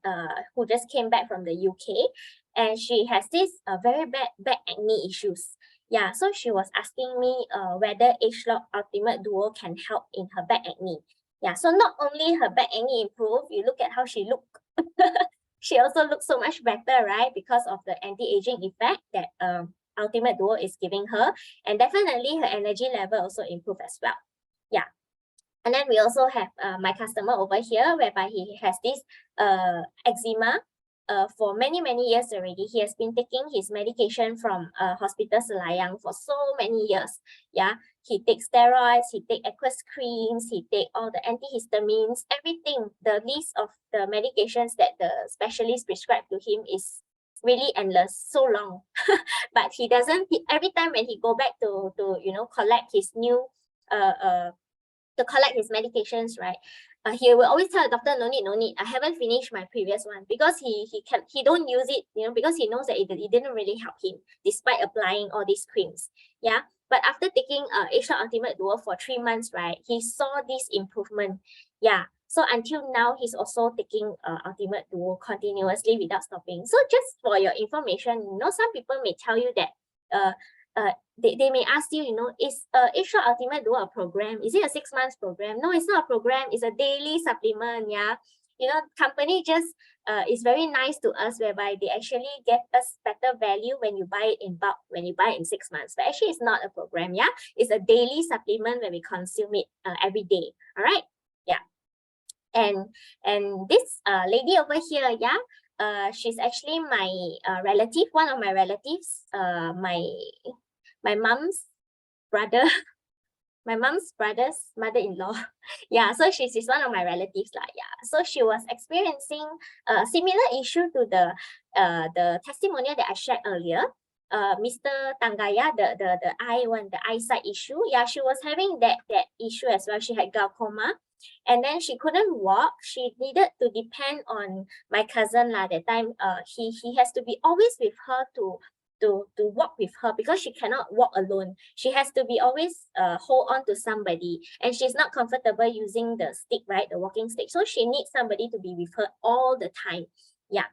who just came back from the UK, and she has this very bad back acne issues. Yeah, so she was asking me whether Age Lock Ultimate Duo can help in her back acne. Yeah, so not only her back acne improved, you look at how she look. She also looks so much better, right? Because of the anti-aging effect that Ultimate Duo is giving her, and definitely her energy level also improved as well. Yeah. And then we also have my customer over here, whereby he has this eczema for many years already. He has been taking his medication from Hospital Selayang for so many years. Yeah, he takes steroids, he takes aqueous creams, he takes all the antihistamines, everything. The list of the medications that the specialist prescribed to him is really endless, so long. But he doesn't. Every time when he go back to collect his new to collect his medications, right? He will always tell the doctor, no need. I haven't finished my previous one, because he don't use it, because he knows that it didn't really help him despite applying all these creams. Yeah. But after taking Age Lock Ultimate Duo for 3 months, right, he saw this improvement. Yeah. So until now, he's also taking Ultimate Duo continuously without stopping. So just for your information, some people may tell you that they may ask you, is Age Lock Ultimate Duo a program? Is it a 6 months program? No, it's not a program. It's a daily supplement. Yeah, company just is very nice to us, whereby they actually get us better value when you buy it in bulk, when you buy it in 6 months. But actually, it's not a program. Yeah, it's a daily supplement when we consume it every day. All right. Yeah. And this lady over here, yeah, she's actually my relative, one of my relatives, my mom's brother, my mom's brother's mother-in-law. Yeah, so she's one of my relatives lah. Yeah, so she was experiencing a similar issue to the testimonial that I shared earlier. Mr. Tanggaya, the eye one, the eyesight issue. Yeah, she was having that issue as well. She had glaucoma, and then she couldn't walk. She needed to depend on my cousin lah. That time, he has to be always with her to walk with her, because she cannot walk alone. She has to be always hold on to somebody, and she's not comfortable using the stick, right, the walking stick. So she needs somebody to be with her all the time. Yeah.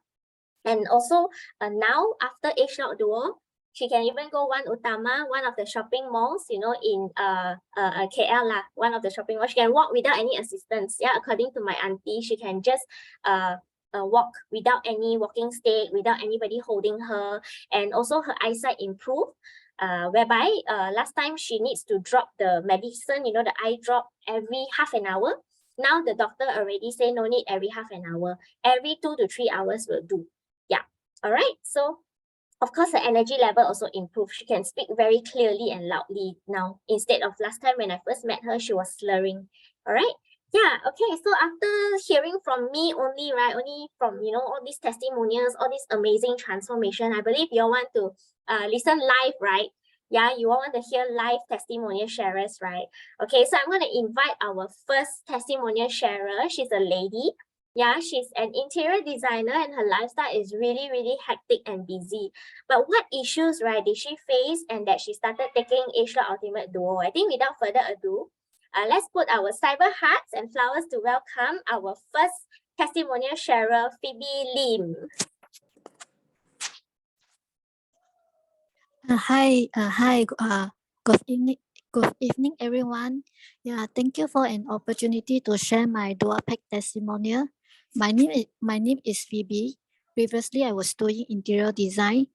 And also now, after Age Lock Duo, she can even go One Utama, one of the shopping malls, in KL lah, one of the shopping malls. She can walk without any assistance. Yeah, according to my auntie, she can just walk without any walking stick, without anybody holding her. And also her eyesight improved, whereby last time she needs to drop the medicine, the eye drop, every half an hour. Now the doctor already say no need every half an hour. Every 2 to 3 hours will do. Yeah. All right. So of course, her energy level also improved. She can speak very clearly and loudly now, instead of last time when I first met her, she was slurring. All right. Yeah. Okay. So after hearing from me only, right, only from, all these testimonials, all this amazing transformation, I believe you all want to listen live, right? Yeah, you all want to hear live testimonial sharers, right? Okay, so I'm going to invite our first testimonial sharer. She's a lady. Yeah, she's an interior designer, and her lifestyle is really hectic and busy. But what issues, right, did she face, and that she started taking Age Lock Ultimate Duo? I think without further ado, let's put our cyber hearts and flowers to welcome our first testimonial sharer, Phoebe Lim. Hi. Good evening, everyone. Yeah, thank you for an opportunity to share my DuoPack testimonial. My name is Phoebe. Previously, I was doing interior design.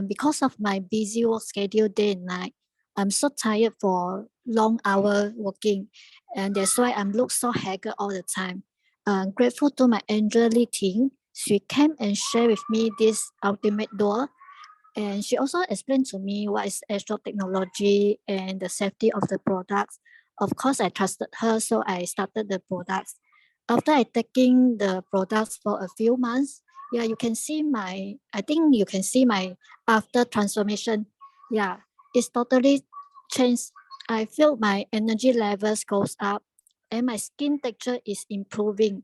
Because of my busy work schedule day and night, I'm so tired for long hour working, and that's why I'm look so haggard all the time. Grateful to my angel team. She came and shared with me this ultimate door. And she also explained to me what is H-Lock technology and the safety of the products. Of course, I trusted her, so I started the products. After I taking the products for a few months, yeah, you can see I think you can see my after transformation. Yeah, it's totally changed. I feel my energy levels goes up and my skin texture is improving.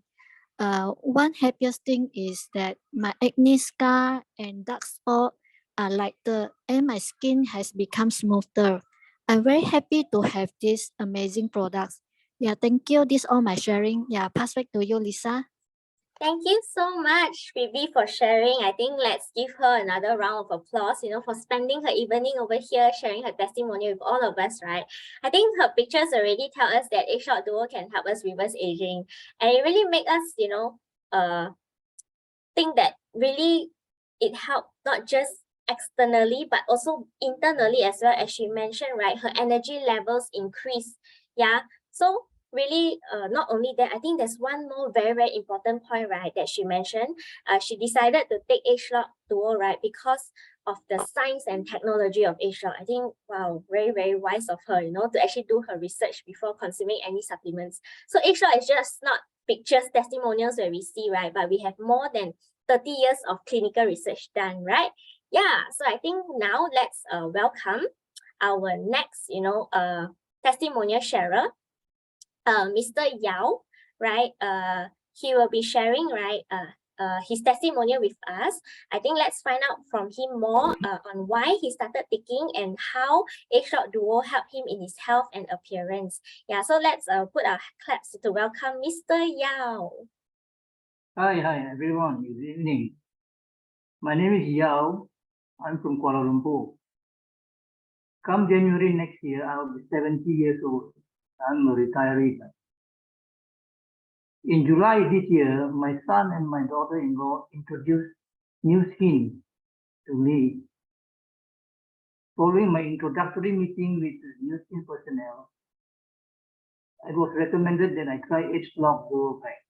One happiest thing is that my acne scar and dark spot are lighter and my skin has become smoother. I'm very happy to have these amazing products. Yeah, thank you. This all my sharing. Yeah, pass back to you, Lisa. Thank you so much, Phoebe, for sharing. I think let's give her another round of applause, for spending her evening over here, sharing her testimony with all of us, right? I think her pictures already tell us that H-Lock Duo can help us reverse aging. And it really make us, think that really it helped not just externally, but also internally as well. As she mentioned, right? Her energy levels increase. Yeah. So really not only that, I think there's one more very, very important point, right, that she mentioned. She decided to take H-Lock Duo, right, because of the science and technology of H-Lock. I think, wow, very, very wise of her, to actually do her research before consuming any supplements. So H-Lock is just not pictures, testimonials where we see, right, but we have more than 30 years of clinical research done, right? Yeah, so I think now let's welcome our next, testimonial sharer, Mr. Yao, right? He will be sharing, right, his testimonial with us. I think let's find out from him more on why he started taking and how H-Lock Duo helped him in his health and appearance. Yeah, so let's put our claps to welcome Mr. Yao. Hi everyone. Good evening. My name is Leow. I'm from Kuala Lumpur. Come January next year, I'll be 70 years old. I'm a retiree. In July this year, my son and my daughter-in-law introduced New Skin to me. Following my introductory meeting with the New Skin personnel, it was recommended that I try H-Lock Duo Pack,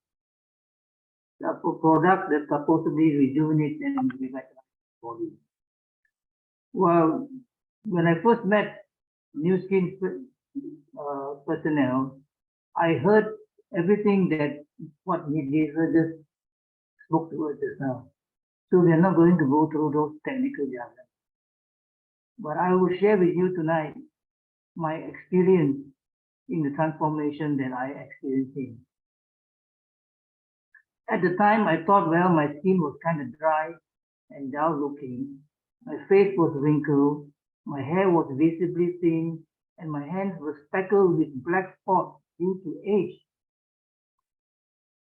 a product that supposedly rejuvenates and revitalizes the body. Well, when I first met New Skin personnel, I heard everything that what Lisa just spoke to us just now. So we are not going to go through those technical jargon. But I will share with you tonight my experience in the transformation that I experienced in. At the time, I thought, well, my skin was kind of dry and dull looking. My face was wrinkled. My hair was visibly thin, and my hands were speckled with black spots due to age.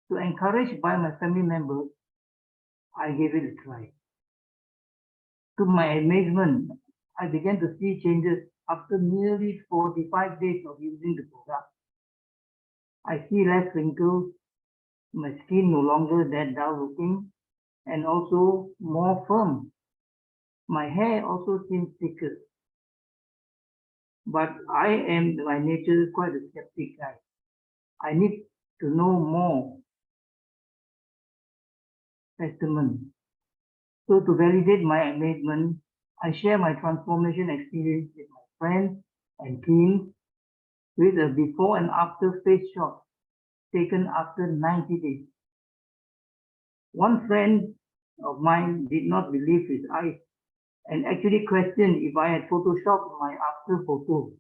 So encouraged by my family members, I gave it a try. To my amazement, I began to see changes after nearly 45 days of using the product. I see less wrinkles, my skin no longer that dull looking, and also more firm. My hair also seems thicker. But I am by nature quite a skeptic guy. I need to know more testimony. So to validate my amazement, I share my transformation experience with my friends and team with a before and after face shot taken after 90 days. One friend of mine did not believe his eyes and actually questioned if I had photoshopped my after photo.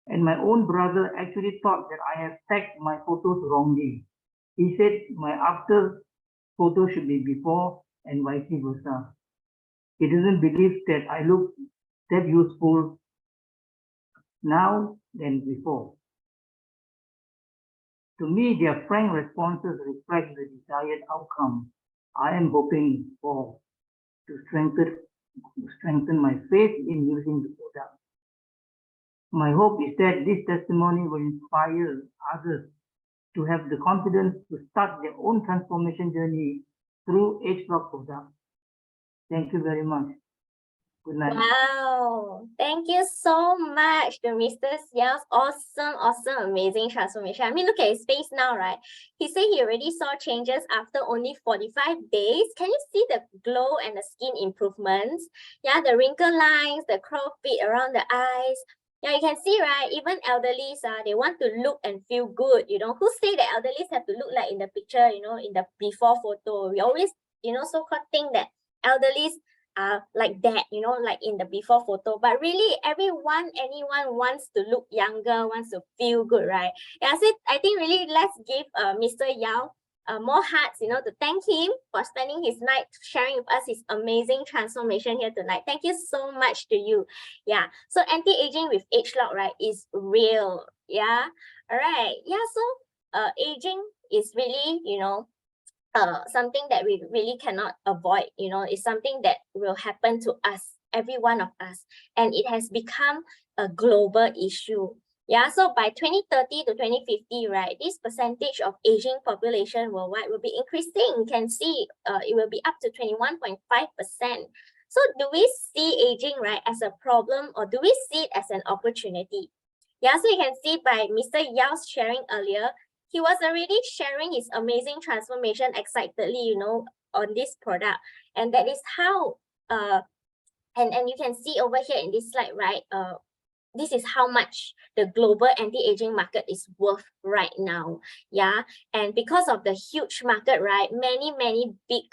And my own brother actually thought that I have tagged my photos wrongly. He said my after photo should be before and vice versa. He doesn't believe that I look that useful now than before. To me, their frank responses reflect the desired outcome I am hoping for to strengthen my faith in using the product. My hope is that this testimony will inspire others to have the confidence to start their own transformation journey through H-Lock product. Thank you very much. Good night. Wow, thank you so much to Mr. Xiao's awesome, amazing transformation. I mean, look at his face now, right? He said he already saw changes after only 45 days. Can you see the glow and the skin improvements? Yeah, the wrinkle lines, the crow's feet around the eyes. Yeah, you can see, right? Even elderlies, they want to look and feel good. You know, who say that elderlies have to look like in the picture, you know, in the before photo? We always, you know, so-called think that elderlies like that, you know, like in the before photo. But really, anyone wants to look younger, wants to feel good, right? Yeah, so I think really let's give Mr. Yao more hearts, you know, to thank him for spending his night sharing with us his amazing transformation here tonight. Thank you so much to you. Yeah, so anti-aging with age lock, right, is real. Yeah, all right. Yeah, so aging is really, you know, something that we really cannot avoid, you know, it's something that will happen to us, every one of us, and it has become a global issue. Yeah, so by 2030 to 2050, right, this percentage of aging population worldwide will be increasing. You can see it will be up to 21.5%. So do we see aging, right, as a problem, or do we see it as an opportunity? Yeah, so you can see by Mr. Yao's sharing earlier, he was already sharing his amazing transformation excitedly, you know, on this product. And that is how, and you can see over here in this slide, right, this is how much the global anti-aging market is worth right now. Yeah, and because of the huge market, right, many big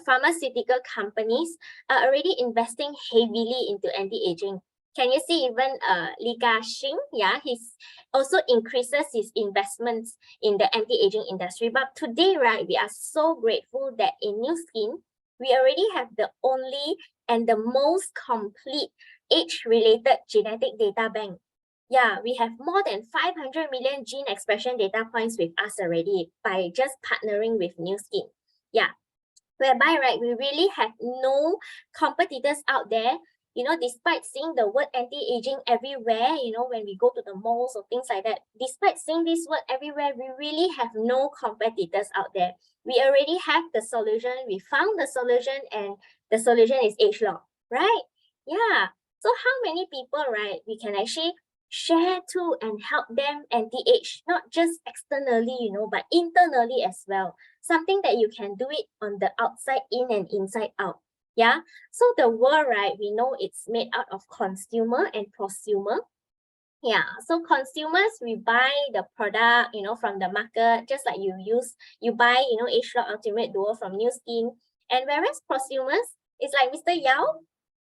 pharmaceutical companies are already investing heavily into anti-aging. Can you see even Li Ka-shing? Yeah, he's also increases his investments in the anti-aging industry. But today, right, we are so grateful that in Nu Skin, we already have the only and the most complete age-related genetic data bank. Yeah, we have more than 500 million gene expression data points with us already by just partnering with Nu Skin. Yeah, whereby, right, we really have no competitors out there. You know, despite seeing the word anti-aging everywhere, you know, when we go to the malls or things like that, despite seeing this word everywhere, we really have no competitors out there. We already have the solution. We found the solution, and the solution is age lock, right? Yeah. So how many people, right, we can actually share to and help them anti-age, not just externally, you know, but internally as well. Something that you can do it on the outside in and inside out. Yeah, so the world, right, we know it's made out of consumer and prosumer. Yeah, so consumers, we buy the product, you know, from the market, just like you buy, you know, Age Lock Ultimate Duo from Nu Skin. And whereas prosumers, it's like Mr. Yao,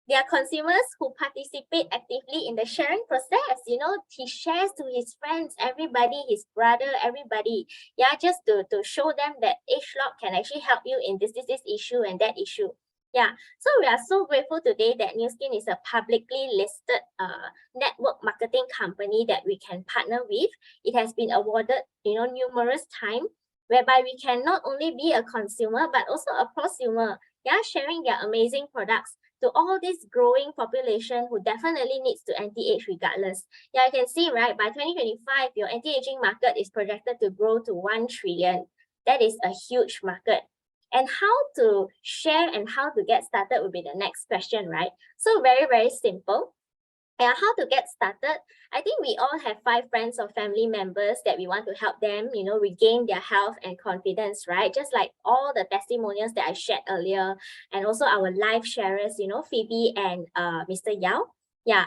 they are consumers who participate actively in the sharing process. You know, he shares to his friends, everybody, his brother, everybody. Yeah, just to show them that Age Lock can actually help you in this issue and that issue. Yeah, so we are so grateful today that Nu Skin is a publicly listed network marketing company that we can partner with. It has been awarded, you know, numerous times, whereby we can not only be a consumer but also a prosumer. Yeah, sharing their amazing products to all this growing population who definitely needs to anti-age regardless. Yeah, you can see, right, by 2025, your anti-aging market is projected to grow to 1 trillion. That is a huge market. And how to share and how to get started will be the next question, right? So very simple. And how to get started? I think we all have 5 friends or family members that we want to help them, you know, regain their health and confidence, right? Just like all the testimonials that I shared earlier, and also our live sharers, you know, Phoebe and Mr. Yao. Yeah,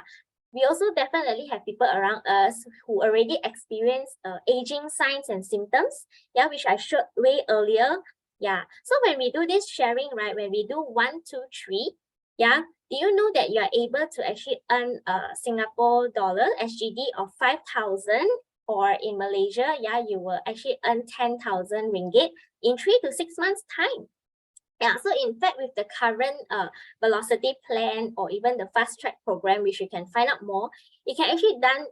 we also definitely have people around us who already experience aging signs and symptoms, yeah, which I showed way earlier. Yeah, so when we do this sharing, right, when we do 1, 2, 3, yeah, do you know that you are able to actually earn Singapore dollar SGD of 5,000, or in Malaysia, yeah, you will actually earn 10,000 ringgit in 3 to 6 months time. Yeah, so in fact, with the current velocity plan or even the fast track program, which you can find out more, it can actually done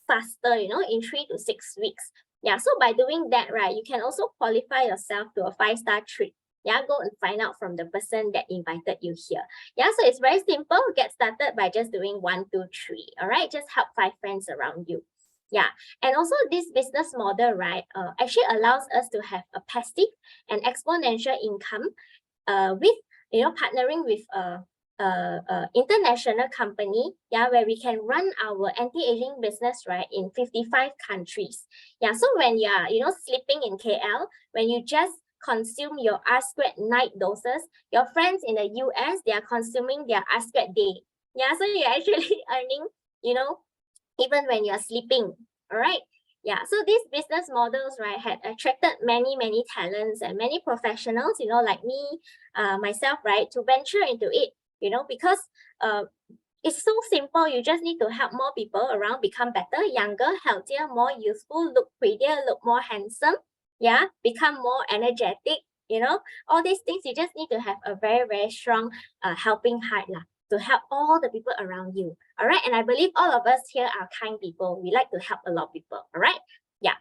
faster, you know, in 3 to 6 weeks. Yeah, so by doing that, right, you can also qualify yourself to a 5-star trip. Yeah, go and find out from the person that invited you here. Yeah, so it's very simple. Get started by just doing 1, 2, 3. All right, just help 5 friends around you. Yeah, and also this business model, right, actually allows us to have a passive and exponential income with, you know, partnering with international company, yeah, where we can run our anti-aging business, right, in 55 countries. Yeah, so when you are, sleeping in KL, when you just consume your R-squared night doses, your friends in the US, they are consuming their R-squared day. Yeah, so you're actually earning, even when you're sleeping. All right. Yeah, so these business models, right, had attracted many talents and many professionals, like me, myself, right, to venture into it, because it's so simple. You just need to help more people around become better, younger, healthier, more useful, look prettier, look more handsome, yeah, become more energetic, all these things. You just need to have a very strong helping heart to help all the people around you. All right. And I believe all of us here are kind people. We like to help a lot of people. All right. Yeah.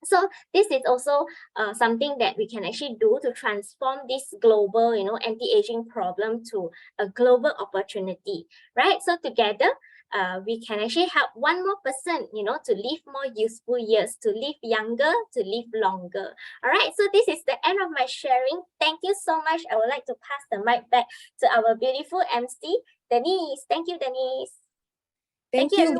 So this is also something that we can actually do to transform this global, anti-aging problem to a global opportunity, right? So together, we can actually help one more person, to live more useful years, to live younger, to live longer. All right, so this is the end of my sharing. Thank you so much. I would like to pass the mic back to our beautiful MC, Denise. Thank you, Denise. Thank you, everyone.